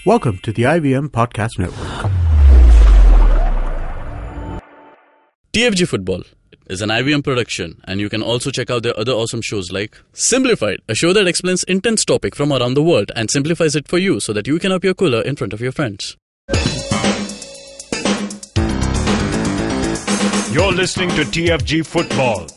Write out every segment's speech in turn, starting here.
Welcome to the IVM Podcast Network. TFG Football is an IVM production, and you can also check out their other awesome shows like Simplified, a show that explains intense topic from around the world and simplifies it for you so that you can appear cooler in front of your friends. You're listening to TFG Football.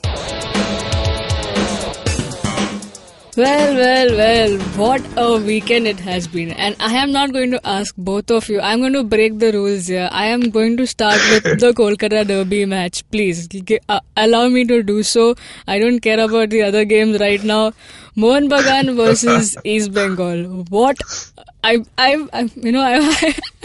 Well, what a weekend it has been. And I am not going to ask both of you. I'm going to break the rules here. I am going to start with the Kolkata Derby match. Please, allow me to do so. I don't care about the other games right now. Mohun Bagan versus East Bengal. What? I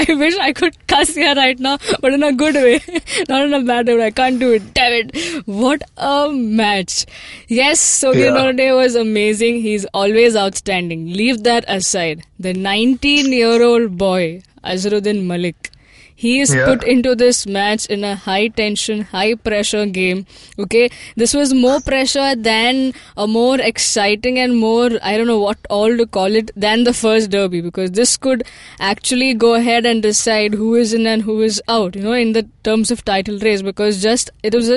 wish I could cuss here right now, but in a good way, not in a bad way. I can't do it. Damn it! What a match! Yes, Norde was amazing. He's always outstanding. Leave that aside. The 19-year-old boy, Azharuddin Mallick, he is put into this match in a high-tension, high-pressure game. Okay, this was more pressure than a more exciting and more, I don't know what all to call it, than the first derby. Because this could actually go ahead and decide who is in and who is out, in the terms of title race. Because it was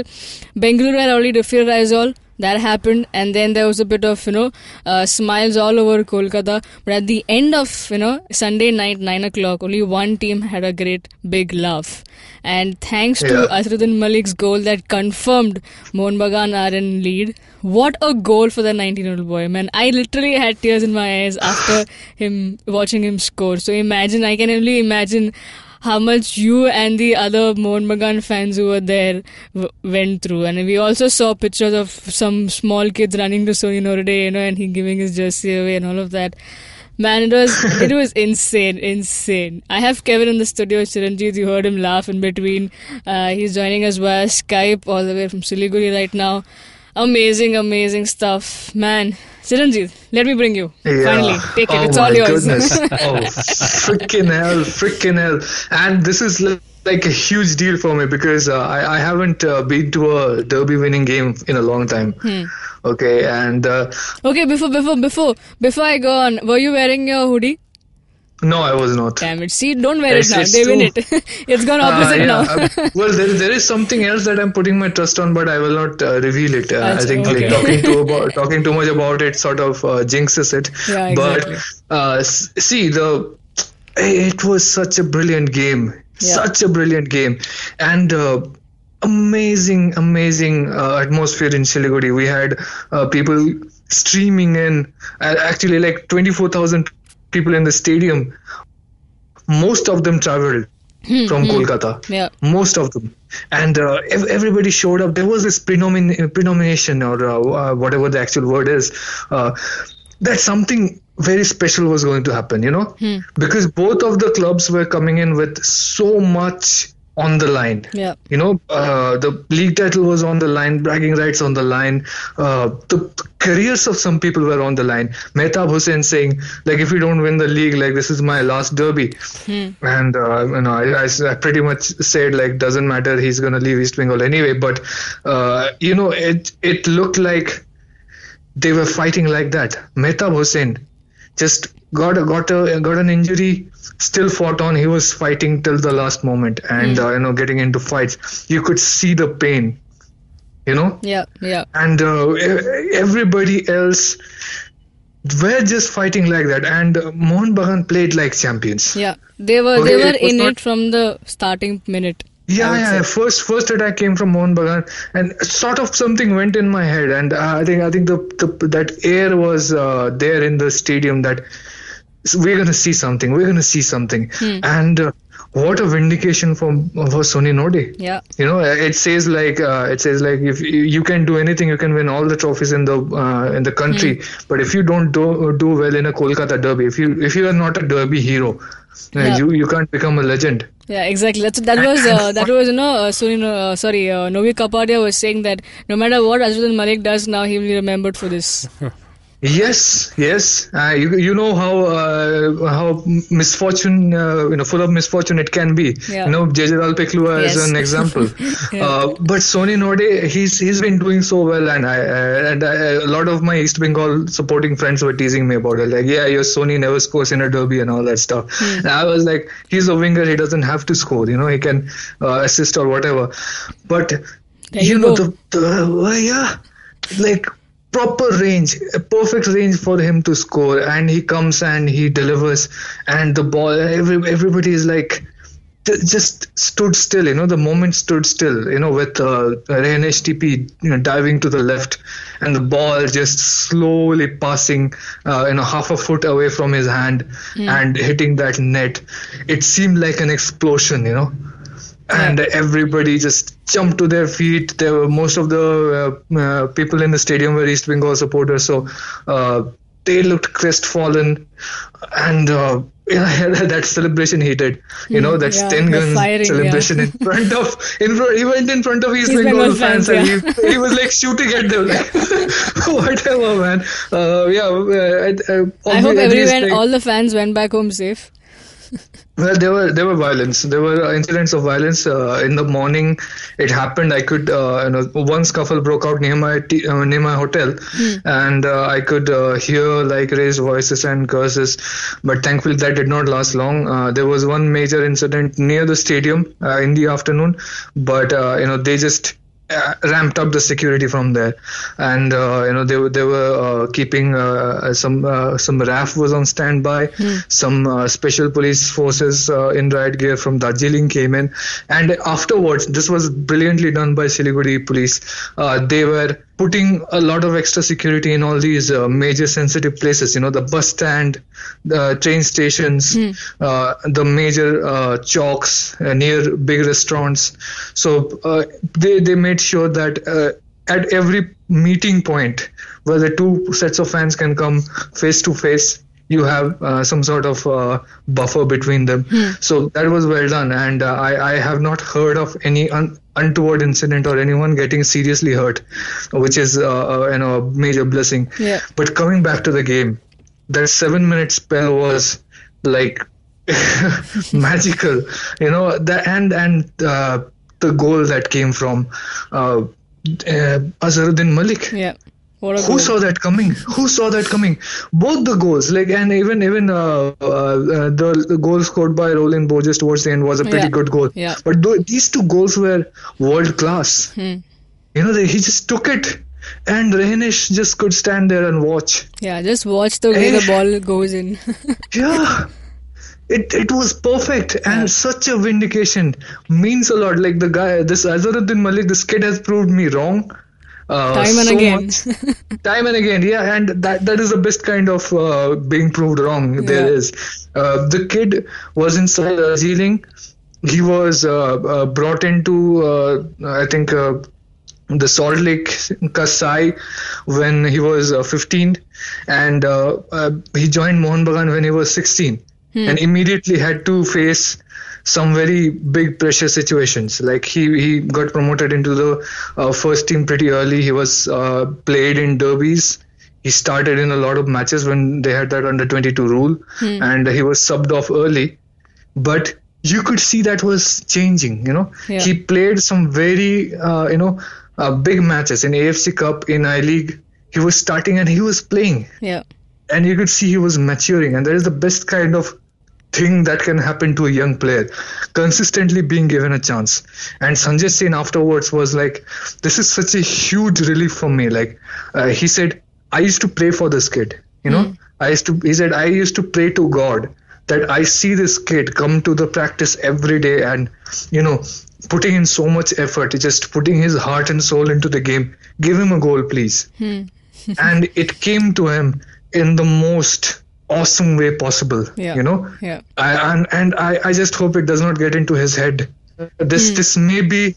Bengaluru had already defeated Aizawl. That happened, and then there was a bit of, smiles all over Kolkata. But at the end of, Sunday night, 9 o'clock, only one team had a great big laugh. And thanks to Azharuddin Mallick's goal that confirmed Mohun Bagan are in lead. What a goal for the 19-year-old boy, man. I literally had tears in my eyes after watching him score. So I can only imagine how much you and the other Mohun Bagan fans who were there went through. And we also saw pictures of some small kids running to Sony Norde, and he giving his jersey away and all of that. Man, it was insane. I have Kevin in the studio, Chiranjeev. You heard him laugh in between. He's joining us via Skype all the way from Siliguri right now. Amazing stuff. Man, Chiranjeev, let me bring you. Finally, take it. It's all yours. Goodness. Freaking hell. And this is like a huge deal for me because I haven't been to a derby winning game in a long time. Okay, and okay, before I go on, were you wearing your hoodie? No, I was not. Damn it. See, don't wear it now. They win it. It's gone opposite now. Well, there is something else that I'm putting my trust on, but I will not reveal it. I think talking too much about it sort of jinxes it. Yeah, exactly. But it was such a brilliant game. Yeah. Such a brilliant game. And amazing atmosphere in Siliguri. We had people streaming in. Actually, like 24,000 people in the stadium. Most of them traveled from Kolkata. Yeah. Most of them. And everybody showed up. There was this prenomination or whatever the actual word is. That something very special was going to happen, because both of the clubs were coming in with so much on the line. Yeah. The league title was on the line, bragging rights on the line. The careers of some people were on the line. Mehtab Hussain saying, if you don't win the league, this is my last derby. And, I pretty much said, doesn't matter, he's going to leave East Bengal anyway. But, it looked like they were fighting like that. Mehtab Hussain just got an injury, still fought on. He was fighting till the last moment and getting into fights. You could see the pain, Yeah. And everybody else were just fighting like that. And Mohun Bagan played like champions. Yeah, they were in it from the starting minute. Yeah. First attack came from Mohun Bagan, and sort of something went in my head, and I think that air was there in the stadium that we're gonna see something, and what a vindication for Sony Norde. Yeah, it says if you can do anything, you can win all the trophies in the country, but if you don't do well in a Kolkata derby, if you are not a derby hero, you can't become a legend. Yeah, exactly. Novi Kapadia was saying that no matter what Azharuddin Mallick does now, he will be remembered for this. Yes, yes. You know how misfortune, full of misfortune it can be. Yeah. Jejal Peklua Yes. is an example. Yeah. But Sony Norde, he's been doing so well, and a lot of my East Bengal supporting friends were teasing me about it. Like, yeah, your Sony never scores in a derby and all that stuff. And I was like, he's a winger, he doesn't have to score. He can assist or whatever. But There you go. like. Proper range, a perfect range for him to score, and he comes and he delivers, and the ball, everybody is like just stood still. The moment stood still. With Rehenesh TP diving to the left, and the ball just slowly passing, half a foot away from his hand and hitting that net. It seemed like an explosion. And everybody just jumped to their feet. There were most of the people in the stadium were East Bengal supporters, so they looked crestfallen. And that celebration he did, that 10 gun firing, celebration in front of, he went in front of East East Bengal Bengal fans, fans, and he was like shooting at them, like whatever, man. I hope everyone, all the fans went back home safe. Well, there were violence. There were incidents of violence in the morning. It happened. I could, one scuffle broke out near my hotel, and I could hear like raised voices and curses. But thankfully, that did not last long. There was one major incident near the stadium in the afternoon, but they just ramped up the security from there, and they were keeping some RAF was on standby. Some special police forces in riot gear from Darjeeling came in, and afterwards, this was brilliantly done by Siliguri police. They were putting a lot of extra security in all these major sensitive places, the bus stand, the train stations, the major chalks near big restaurants. So they made sure that at every meeting point where the two sets of fans can come face to face, you have some sort of buffer between them. So that was well done, and I have not heard of any untoward incident or anyone getting seriously hurt, which is a major blessing. Yeah. But coming back to the game, that 7-minute spell was like magical, the goal that came from Azharuddin Mallick. Yeah. What a Who goal. saw that coming? Who saw that coming? Both the goals, and even the goal scored by Roland Borges towards the end was a pretty good goal. Yeah. But these two goals were world class. He just took it, and Rehenesh just could stand there and watch. Yeah, just watch the way the ball goes in. Yeah. It was perfect, and such a vindication means a lot. Like this Azharuddin Mallick, this kid has proved me wrong. Time and again. Time and again, yeah, and that is the best kind of being proved wrong there is. The kid was inside Darjeeling. He was brought into, I think, the Salt Lake Kasai when he was 15, and he joined Mohun Bagan when he was 16, and immediately had to face some very big pressure situations. Like he got promoted into the first team pretty early. He was played in derbies. He started in a lot of matches when they had that under 22 rule, and he was subbed off early. But you could see that was changing. He played some very big matches in AFC Cup, in I-League. He was starting and he was playing. Yeah. And you could see he was maturing, and that is the best kind of thing that can happen to a young player, consistently being given a chance. And Sanjay Sen afterwards was like, this is such a huge relief for me. Like he said, I used to pray for this kid, he said, I used to pray to God that I see this kid come to the practice every day and, putting in so much effort, just putting his heart and soul into the game. Give him a goal, please. And it came to him in the most awesome way possible. Yeah. I just hope it does not get into his head. This may be,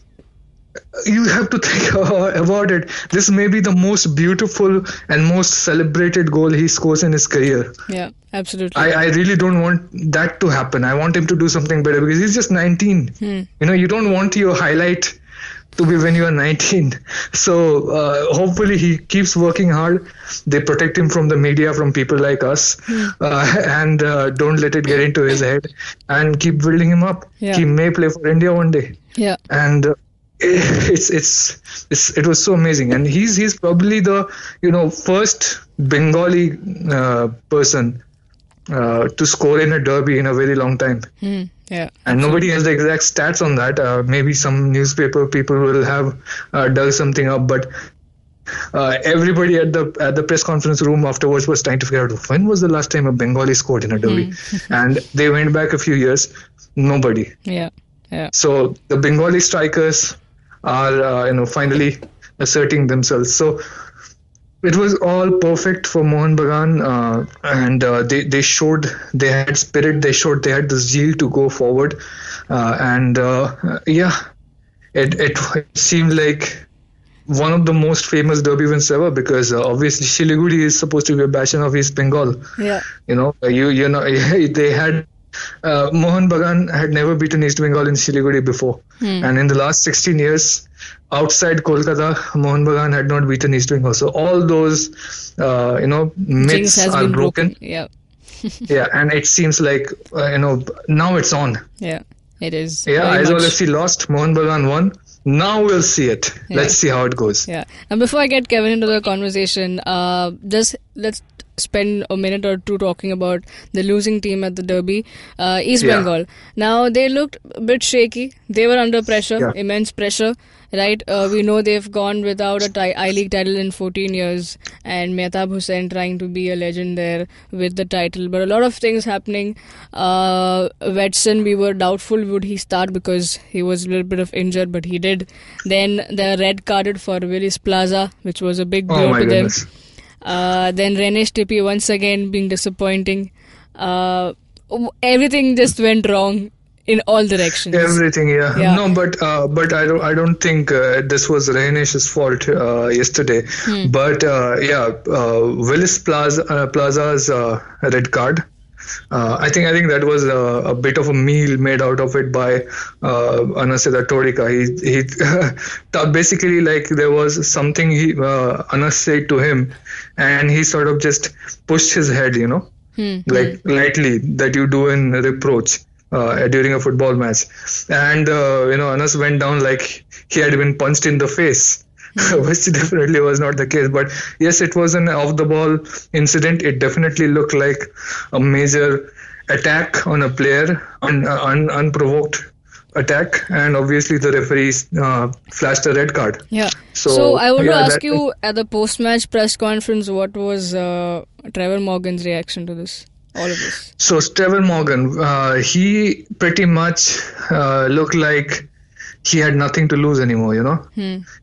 you have to think about it, this may be the most beautiful and most celebrated goal he scores in his career. Yeah, absolutely. I really don't want that to happen. I want him to do something better, because he's just 19. You don't want your highlight to be when you are 19. So hopefully he keeps working hard. They protect him from the media, from people like us, and don't let it get into his head, and keep building him up. Yeah. He may play for India one day. Yeah. And it was so amazing. And he's probably the first Bengali person to score in a derby in a very long time. Yeah. And nobody has the exact stats on that. Maybe some newspaper people will have dug something up, but everybody at the press conference room afterwards was trying to figure out when was the last time a Bengali scored in a derby. And they went back a few years. Nobody. Yeah. Yeah. So the Bengali strikers are finally asserting themselves. So it was all perfect for Mohun Bagan, and they showed they had spirit. They showed they had the zeal to go forward, it seemed like one of the most famous derby wins ever, because obviously Siliguri is supposed to be a bastion of East Bengal. Yeah. They had. Mohun Bagan had never beaten East Bengal in Siliguri before, and in the last 16 years, outside Kolkata, Mohun Bagan had not beaten East Bengal. So all those, myths are broken. Yeah. Yeah, and it seems like now it's on. Yeah, it is. Yeah, very Aizawl much. FC lost, Mohun Bagan won. Now we'll see it. Yeah. Let's see how it goes. Yeah. And before I get Kevin into the conversation, let's spend a minute or two talking about the losing team at the Derby, East Bengal. Now, they looked a bit shaky. They were under pressure, immense pressure, right? We know they've gone without a I-League title in 14 years, and Mehtab Hussain trying to be a legend there with the title. But a lot of things happening. Wedson, we were doubtful would he start because he was a little bit of injured, but he did. Then the red carded for Willis Plaza, which was a big blow to them. Then Renesh Tipi once again being disappointing. Everything just went wrong in all directions. Everything, yeah. No, but I don't think this was Renesh's fault yesterday. But Willis Plaza's red card. I think that was a bit of a meal made out of it by Anasida Torika. He basically, like, there was something Anas said to him, and he sort of just pushed his head, like lightly, that you do in reproach during a football match. And Anas went down like he had been punched in the face. Which definitely was not the case. But yes, it was an off-the-ball incident. It definitely looked like a major attack on a player, unprovoked attack, and obviously the referees flashed a red card. Yeah. So I want to ask you, at the post-match press conference, what was Trevor Morgan's reaction to this? All of this. So Trevor Morgan, he pretty much looked like he had nothing to lose anymore,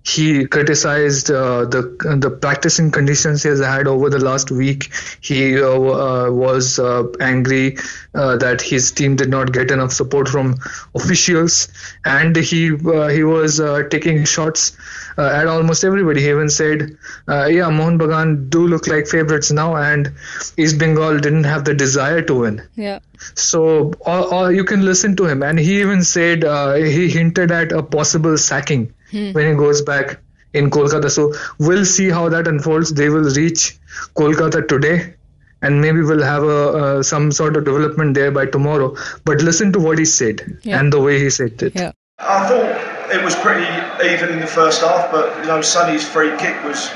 He criticized the practicing conditions he has had over the last week. He was angry that his team did not get enough support from officials, and he was taking shots at almost everybody. He even said, Mohun Bagan do look like favourites now, and East Bengal didn't have the desire to win. Yeah. So you can listen to him, and he even said he hinted at a possible sacking when he goes back in Kolkata. So we'll see how that unfolds. They will reach Kolkata today, and maybe we'll have some sort of development there by tomorrow. But listen to what he said and the way he said it. Yeah. I thought it was pretty even in the first half, but Sonny's free kick was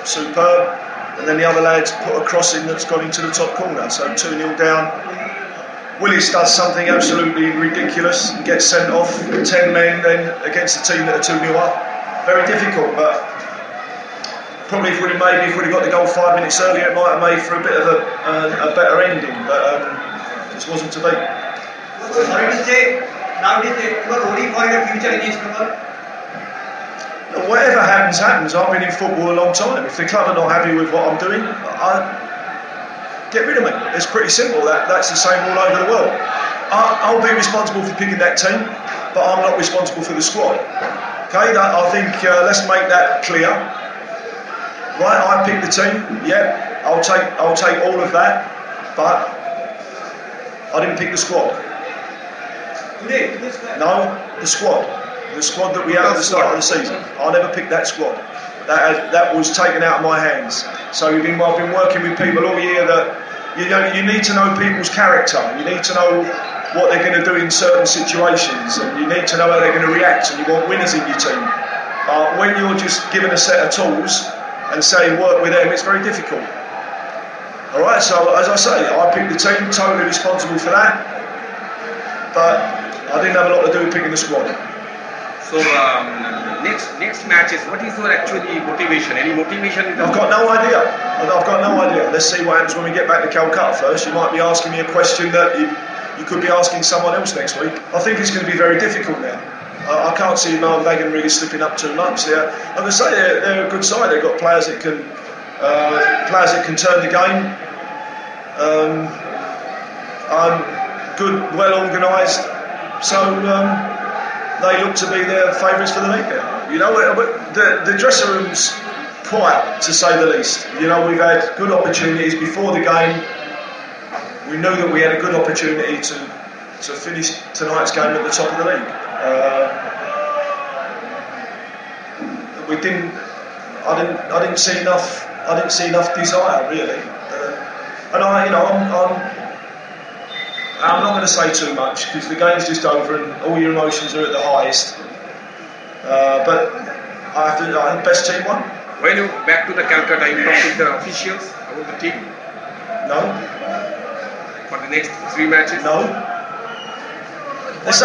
superb, and then the other lads put a crossing that's gone into the top corner. So 2-0 down. Willis does something absolutely ridiculous and gets sent off 10 men then against a team that are 2-0 up. Very difficult, but probably if we'd have got the goal 5 minutes earlier, it might have made for a bit of a better ending, but just wasn't to be. Whatever happens, happens. I've been in football a long time. If the club are not happy with what I'm doing, get rid of me. It's pretty simple. That's the same all over the world. I'll be responsible for picking that team, but I'm not responsible for the squad. Okay, I think let's make that clear. Right, I picked the team. Yeah, I'll take all of that, but I didn't pick the squad. No, the squad. The squad that we had at the start of the season, I never picked that squad. That was taken out of my hands. So I've been working with people all year that you need to know people's character. You need to know what they're going to do in certain situations, and you need to know how they're going to react. And you want winners in your team. When you're just given a set of tools and saying work with them, it's very difficult. All right. So as I say, I picked the team, totally responsible for that. But I didn't have a lot to do with picking the squad. So next matches, what is your actually motivation? Any motivation? I've got no idea. Let's see what happens when we get back to Kolkata first. You might be asking me a question that you could be asking someone else next week. I think it's going to be very difficult now. I can't see Mohun Bagan really slipping up too much. Like I say, they're a good side. They've got players that can turn the game. Good, well organised. So. They look to be their favourites for the league now. You know, the dressing room's quiet, to say the least. You know, we've had good opportunities before the game. We knew that we had a good opportunity to finish tonight's game at the top of the league. I didn't see enough desire really, I'm not going to say too much because the game's just over and all your emotions are at the highest. But I think best team won. When you back to the Calcutta, you talk with the officials about the team? No. For the next 3 matches? No. It's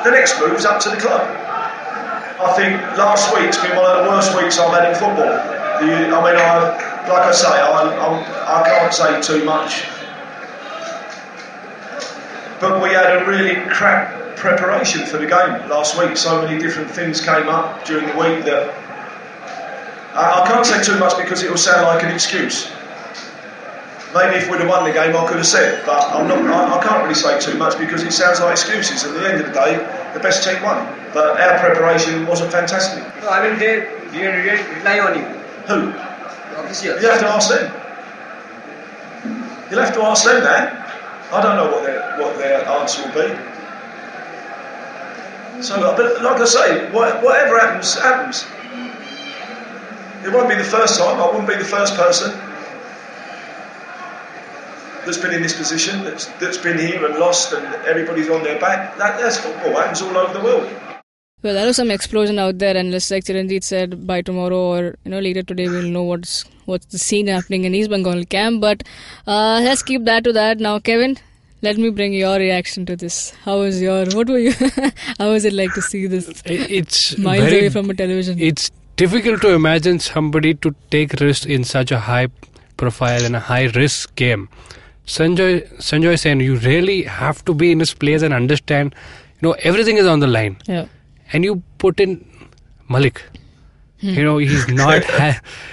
the next move's up to the club. I think last week's been one of the worst weeks I've had in football. Like I say, I can't say too much. But we had a really crap preparation for the game last week. So many different things came up during the week that I can't say too much because it will sound like an excuse. Maybe if we'd have won the game, I could have said, but I can't really say too much because it sounds like excuses. At the end of the day, the best team won. But our preparation wasn't fantastic. No, I mean, they rely on you. Who? Officials. You have to ask them. You'll have to ask them that. I don't know what their answer will be. So, but like I say, whatever happens, happens. It won't be the first time. I wouldn't be the first person that's been in this position, that's been here and lost, and everybody's on their back. That's football. It happens all over the world. Well, there was some explosion out there, and like Chiranjit said, by tomorrow or later today, we'll know what's the scene happening in East Bengal camp. But let's keep that to that. Now, Kevin, let me bring your reaction to this. How was it like to see this? It's miles away from a television. It's difficult to imagine somebody to take risk in such a high profile and a high risk game. Sanjoy Sen, you really have to be in his place and understand, everything is on the line. Yeah. And you put in Mallick. He's not.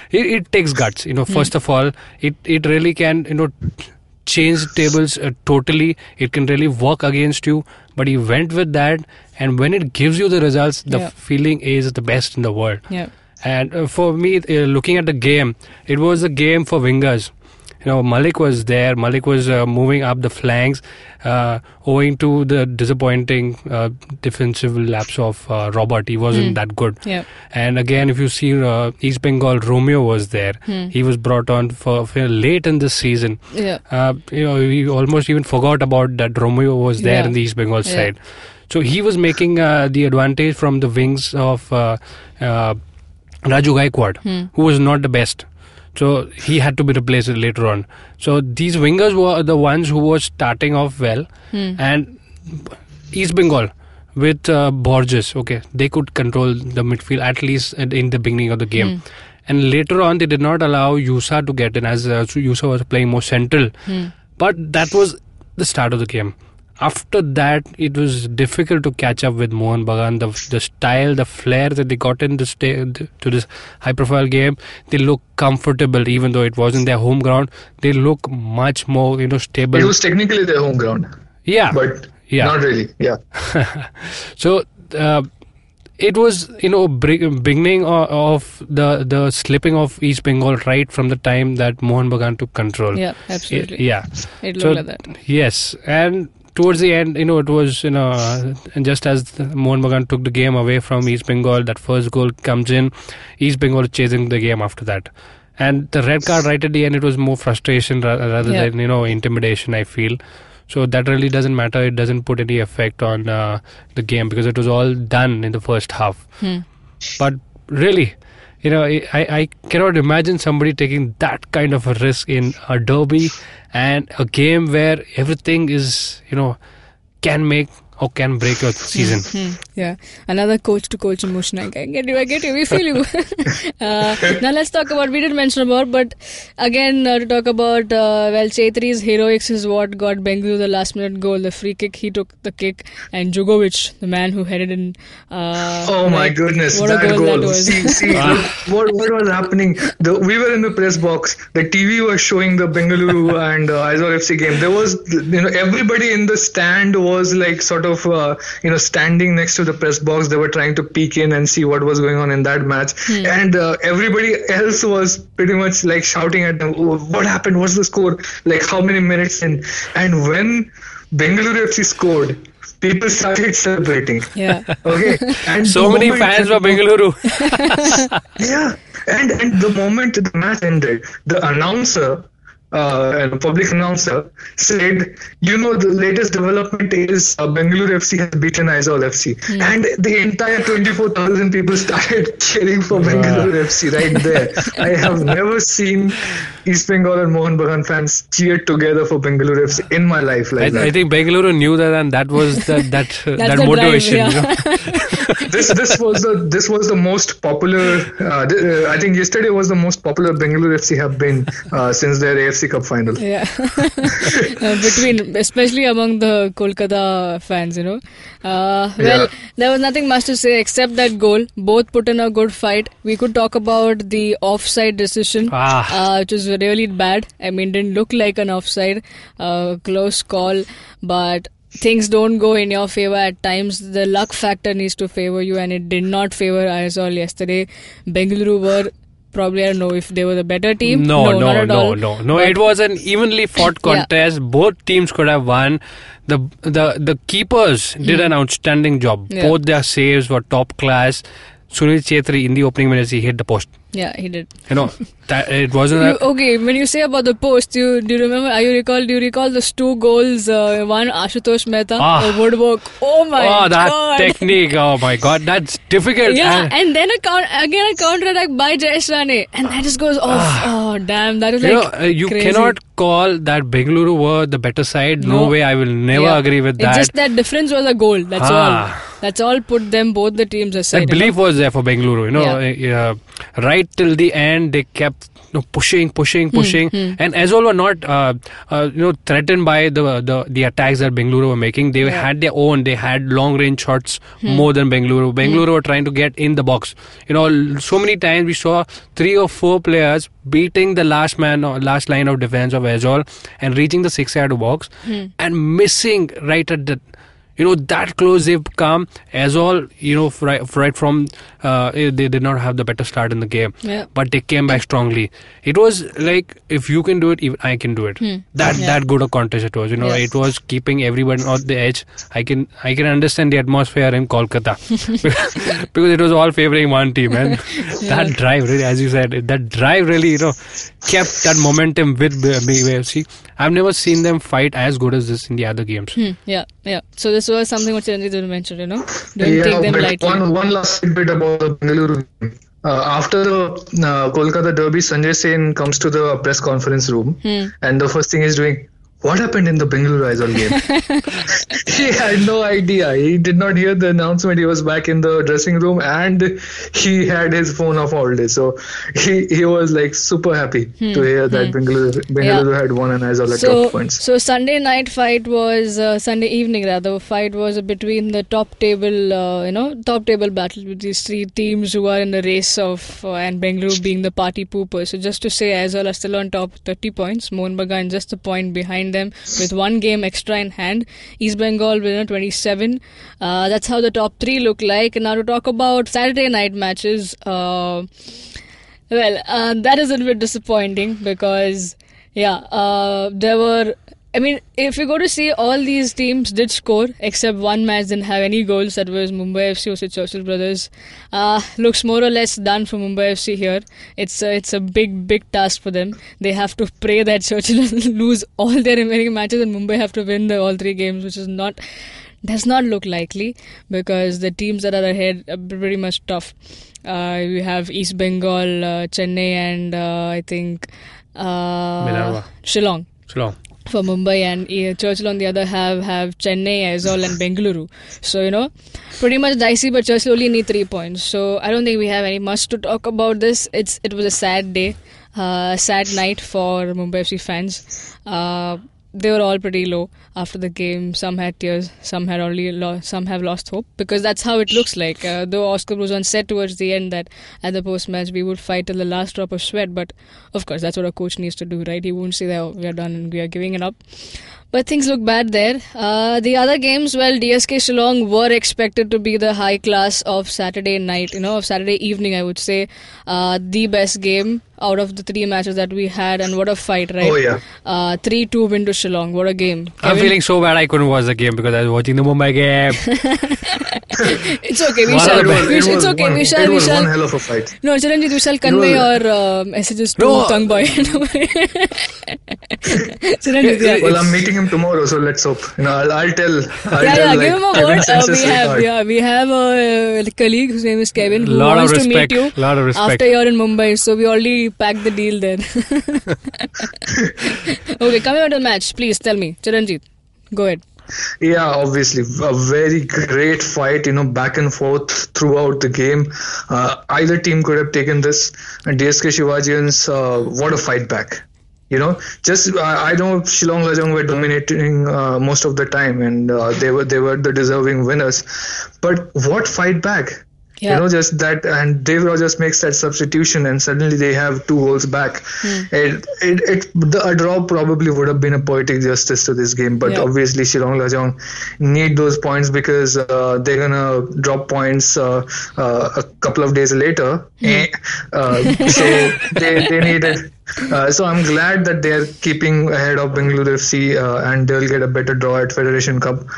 It takes guts. First of all, it really can. Change tables totally. It can really work against you. But he went with that, and when it gives you the results, the feeling is the best in the world. Yeah. And for me, looking at the game, it was a game for wingers. Mallick was there. Mallick was moving up the flanks, owing to the disappointing defensive lapse of Robert. He wasn't that good. Yeah. And again, if you see East Bengal, Romeo was there. He was brought on for late in the season. Yeah. We almost even forgot about that Romeo was there in the East Bengal side. So he was making the advantage from the wings of Raju Gaikwad, who was not the best. So he had to be replaced later on. So these wingers were the ones who were starting off well. And East Bengal with Borges, they could control the midfield at least in the beginning of the game. And later on, they did not allow Yusa to get in as Yusa was playing more central. But that was the start of the game. After that, it was difficult to catch up with Mohun Bagan. The style, the flair that they got in to this high-profile game, they look comfortable, even though it wasn't their home ground. They look much more, stable. It was technically their home ground. Yeah, but not really. Yeah. So it was, beginning of the slipping of East Bengal right from the time that Mohun Bagan took control. Yeah, absolutely. Yeah. It looked like that. Yes, and towards the end, it was, and just as Mohun Bagan took the game away from East Bengal, that first goal comes in, East Bengal chasing the game after that. And the red card right at the end, it was more frustration rather than, intimidation, I feel. So that really doesn't matter. It doesn't put any effect on the game because it was all done in the first half. But really, I cannot imagine somebody taking that kind of a risk in a derby and a game where everything is, can make or can break your season. Yeah, another coach-to-coach emotion. I get you. We feel you. Now let's talk about, we did mention about, but again to talk about, Chetri's heroics is what got Bengaluru the last-minute goal. The free kick, he took the kick, and Jugovic, the man who headed in. Oh my goodness, what that a goal goal! That was. See, what was happening? We were in the press box. The TV was showing the Bengaluru and Aizawl FC game. There was, everybody in the stand was like sort of, standing next to the press box. They were trying to peek in and see what was going on in that match. And everybody else was pretty much like shouting at them, oh, what happened? What's the score? Like how many minutes in? And when Bengaluru FC scored, people started celebrating. Yeah. Okay. And so many fans were Bengaluru. Yeah. And the moment the match ended, the announcer, public announcer, said, the latest development is Bengaluru FC has beaten Aizawl FC. And the entire 24,000 people started cheering for Bengaluru FC right there. I have never seen East Bengal and Mohun Bagan fans cheer together for Bengaluru FC in my life like that. I think Bengaluru knew that, and that was that motivation. Drive, This was the most popular. I think yesterday was the most popular Bengaluru FC have been since their AFC Cup final. Yeah, especially among the Kolkata fans, Well, there was nothing much to say except that goal. Both put in a good fight. We could talk about the offside decision, which was really bad. I mean, didn't look like an offside. Close call, but things don't go in your favor at times. The luck factor needs to favor you, and it did not favor Aizawl yesterday. Bengaluru were probably, I don't know if they were the better team. No. But it was an evenly fought contest. Both teams could have won. The keepers did an outstanding job. Both their saves were top class. Sunil Chetri, in the opening minutes, he hit the post. Yeah, he did. That it wasn't. Okay, when you say about the post, do you remember? Do you recall those two goals? One Ashutosh Mehta, woodwork. Oh my God! That technique! Oh my God, that's difficult. Yeah, and then a counter attack by Jayesh Rane, and that just goes off. Oh damn, that was you crazy. Cannot call that Bengaluru were the better side. No way, I will never agree with that. It's just that difference was a goal. That's all. That's all put them, both the teams aside. That belief was there for Bengaluru. Right till the end, they kept pushing, and Azharuddin were not threatened by the attacks that Bengaluru were making. They had their own. They had long range shots more than Bengaluru. Bengaluru were trying to get in the box. So many times we saw 3 or 4 players beating the last line of defense of Azharuddin and reaching the 6-yard box and missing right at the. That close they've come. Azharuddin, right from they did not have the better start in the game, but they came back strongly. It was like, if you can do it, even I can do it. That good a contest it was. It was keeping everyone on the edge. I can understand the atmosphere in Kolkata because it was all favoring one team, and that drive really, as you said, that drive really kept that momentum with BFC. I've never seen them fight as good as this in the other games. Yeah. So this was something which Ranjit mentioned, Don't take them lightly. One last bit about the Bengaluru game. After the Kolkata Derby, Sanjay Sen comes to the press conference room, and the first thing he's doing, what happened in the Bengaluru Aizawl game? He had no idea. He did not hear the announcement. He was back in the dressing room and he had his phone off all day. So he was like super happy to hear that Bengaluru had won and Aizawl at top points. So Sunday night fight was Sunday evening rather. Fight was between the top table battle with these 3 teams who are in the race of and Bengaluru being the party pooper. So just to say, Aizawl are still on top, 30 points. Mohun Bagan just a point behind them with 1 game extra in hand. East Bengal with 27. That's how the top 3 look like. Now to talk about Saturday night matches, that is a bit disappointing because there were I mean, if you go to see, all these teams did score, except one match didn't have any goals. That was Mumbai FC versus Churchill Brothers. Looks more or less done for Mumbai FC here. It's a big task for them. They have to pray that Churchill lose all their remaining matches and Mumbai have to win all 3 games, which does not look likely, because the teams that are ahead are pretty much tough. We have East Bengal, Chennai, and I think Shillong for Mumbai, and Churchill on the other have Chennai, Aizawl and Bengaluru. So, pretty much dicey, but Churchill only need 3 points. So I don't think we have any much to talk about this. It was a sad day, sad night for Mumbai FC fans. They were all pretty low after the game. Some had tears, some have lost hope, because that's how it looks like. Though Oscar Bruzan said towards the end that at the post-match we would fight till the last drop of sweat, but of course that's what a coach needs to do, right? He won't say that we are done and we are giving it up. But things look bad there. The other games, well, DSK Shillong were expected to be the high class of Saturday night, of Saturday evening, I would say. The best game out of the 3 matches that we had, and what a fight, right? Oh, yeah. 3-2 win to Shillong. What a game. I'm feeling so bad I couldn't watch the game because I was watching the Mumbai game. It's okay, we shall. It was one hell of a fight. No, Chiranjit, we shall convey your messages to Tung Boy. Chiranjit, well, I'm meeting him tomorrow, so let's hope. I'll tell. Give him a word. We have a colleague whose name is Kevin, who wants to meet you after you're in Mumbai. So we already packed the deal there. Okay, coming on to the match, please tell me, Chiranjit, go ahead. Yeah, obviously a very great fight, back and forth throughout the game. Either team could have taken this, and DSK Shivajians, what a fight back. I know Shillong Lajong were dominating most of the time, and they were the deserving winners. But what fight back? Yeah. Just that, and Dave Rogers makes that substitution, and suddenly they have 2 goals back. A draw probably would have been a poetic justice to this game, but obviously Shillong Lajong need those points, because they're gonna drop points a couple of days later. So they needed. So I'm glad that they're keeping ahead of Bengaluru FC, and they'll get a better draw at Federation Cup.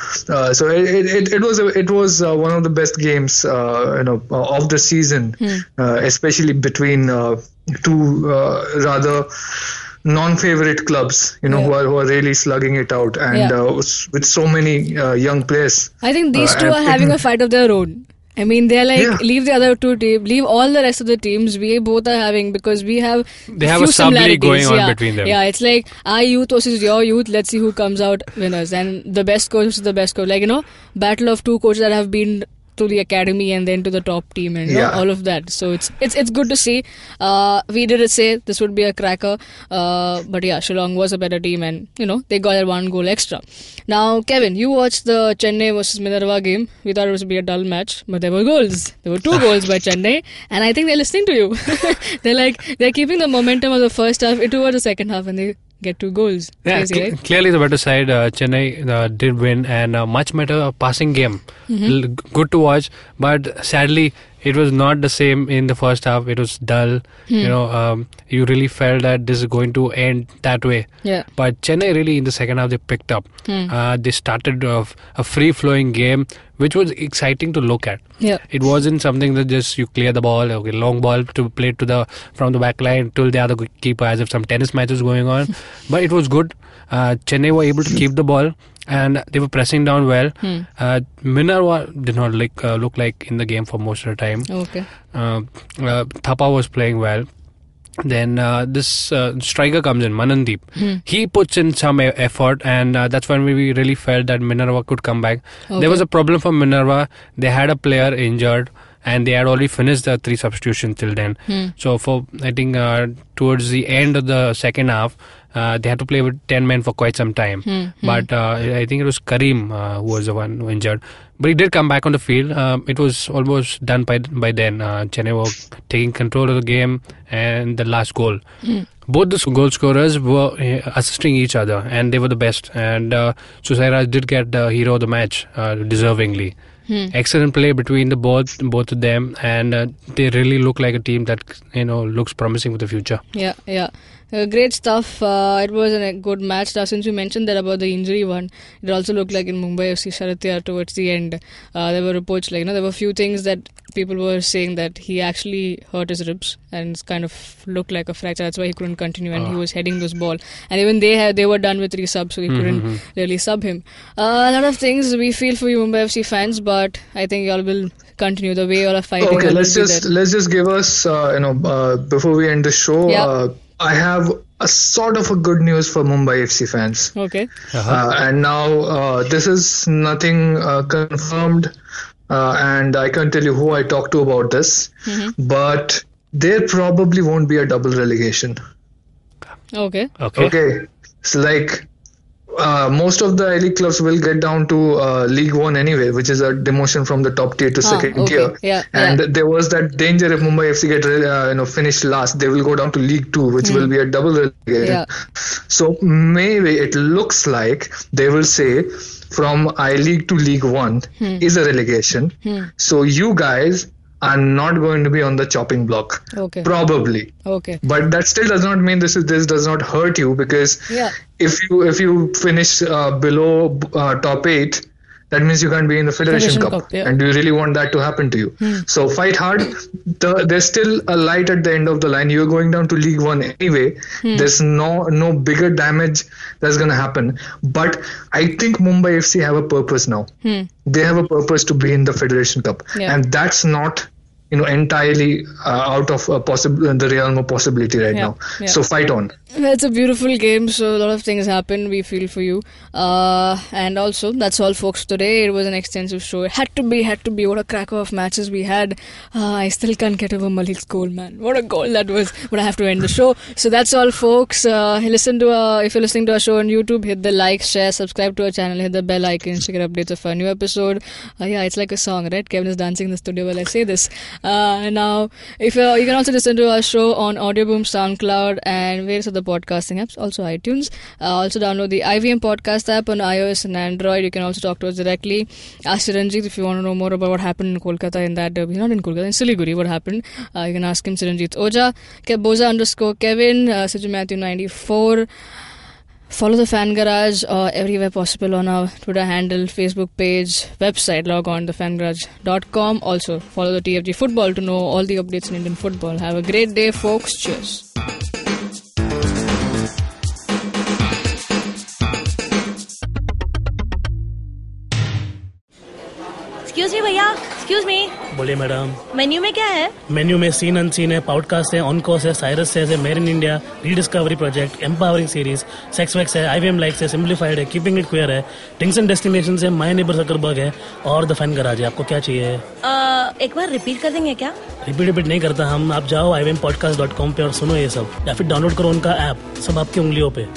So it was one of the best games of the season, especially between 2 rather non-favorite clubs, who are really slugging it out, and with so many young players. I think these 2 are having a fight of their own. I mean, they're like, leave the other 2 teams, leave all the rest of the teams. We both are having, because we have They have a sub-league going on between them. Yeah, it's like our youth versus your youth. Let's see who comes out winners. And the best coach is the best coach. Like, battle of 2 coaches that have been to the academy and then to the top team, and all of that. So it's good to see. We did say this would be a cracker, but yeah, Shillong was a better team, and they got that 1 goal extra. Now, Kevin, you watched the Chennai versus Minverva game. We thought it was be a dull match, but there were goals. There were 2 goals by Chennai, and I think they're listening to you. they're keeping the momentum of the first half into the second half, and they get 2 goals. Yeah, Crazy, right? Clearly the better side. Chennai did win, and a much better passing game. Good to watch, but sadly it was not the same in the first half. It was dull. You really felt that this is going to end that way. Yeah. But Chennai really in the second half they picked up. They started a free-flowing game, which was exciting to look at. Yeah. It wasn't something that just you clear the ball, long ball to play from the back line till the other keeper, as if some tennis match was going on. But it was good. Chennai were able to keep the ball, and they were pressing down well. Minverva did not look like in the game for most of the time. Okay. Thapa was playing well. Then this striker comes in, Manandeep. He puts in some effort, and that's when we really felt that Minverva could come back. Okay. There was a problem for Minverva. They had a player injured, and they had already finished the 3 substitutions till then. So I think towards the end of the second half, they had to play with 10 men for quite some time. But I think it was Karim who was the one who injured. But he did come back on the field. It was almost done by then. Chennai were taking control of the game, and the last goal. Both the goal scorers were assisting each other, and they were the best. And Susairaj did get the hero of the match, deservingly. Excellent play between the both of them, and they really look like a team that looks promising for the future. Yeah. Great stuff. It was a good match. Now, since you mentioned that about the injury one, it also looked like in Mumbai FC Sharatya towards the end. There were reports like, there were a few things that people were saying that he actually hurt his ribs and kind of looked like a fracture. That's why he couldn't continue and he was heading this ball. And even they were done with 3 subs, so he couldn't really sub him. A lot of things we feel for you Mumbai FC fans, but I think y'all will continue the way y'all are fighting. Okay, let's just give us before we end the show. I have a sort of a good news for Mumbai FC fans. Okay. And now this is nothing confirmed, and I can't tell you who I talked to about this, but there probably won't be a double relegation. Okay. So like most of the elite clubs will get down to League One anyway, which is a demotion from the top tier to second tier. There was that danger if Mumbai FC get finished last, they will go down to League Two, which will be a double relegation. So maybe it looks like they will say from I-League to League One is a relegation. So you guys are not going to be on the chopping block. Probably. But that still does not mean this does not hurt you, because if you finish below top 8, that means you can't be in the Federation Cup. And do you really want that to happen to you? So fight hard. There's still a light at the end of the line. You're going down to League One anyway. There's no bigger damage that's going to happen. But I think Mumbai FC have a purpose now. They have a purpose to be in the Federation Cup. And that's not entirely out of the realm of possibility right now. So fight on. It's a beautiful game, so a lot of things happen. We feel for you. And also, that's all folks today. It was an extensive show. It had to be. What a cracker of matches we had. I still can't get over Mallick's goal, man. What a goal that was. But I have to end the show. So that's all folks. If you're listening to our show on YouTube, hit the like, share, subscribe to our channel, hit the bell icon to get updates of our new episode. It's like a song, right? Kevin is dancing in the studio while I say this. Now, if you can also listen to our show on Audioboom, SoundCloud, and various other podcasting apps, also iTunes. Also download the IVM podcast app on iOS and Android. You can also talk to us directly. Ask Chiranjit if you want to know more about what happened in Kolkata in that derby. Not in Kolkata, in Siliguri, what happened. You can ask him, Chiranjit Oja, Boza_Kevin, Siju Matthew 94. Follow the Fan Garage everywhere possible on our Twitter handle, Facebook page, website. Log on thefangarage.com. Also, follow the TFG Football to know all the updates in Indian football. Have a great day, folks. Cheers. Excuse me भैया, excuse me. बोलिए madam. Menu में क्या है? Menu में scene unseen है, podcast है, on course है, Cyrus है, made in India, rediscovery project, empowering series, sex wax है, आईवीएम लाइक्स है, सिंप्लीफाइड है, कीपिंग इट क्वियर है, टिंग्स एंड डेस्टिनेशंस है, माय नेबर जकरबर्ग है और द फैन गराज है. आपको क्या चाहिए? एक बार रिपीट कर देंगे क्या? रिपीट नहीं करता हम. आप जाओ ivmpodcast.com पे और सुनो ये सब, या फिर डाउनलोड करो उनका ऐप. सब आपकी उंगलियों पे.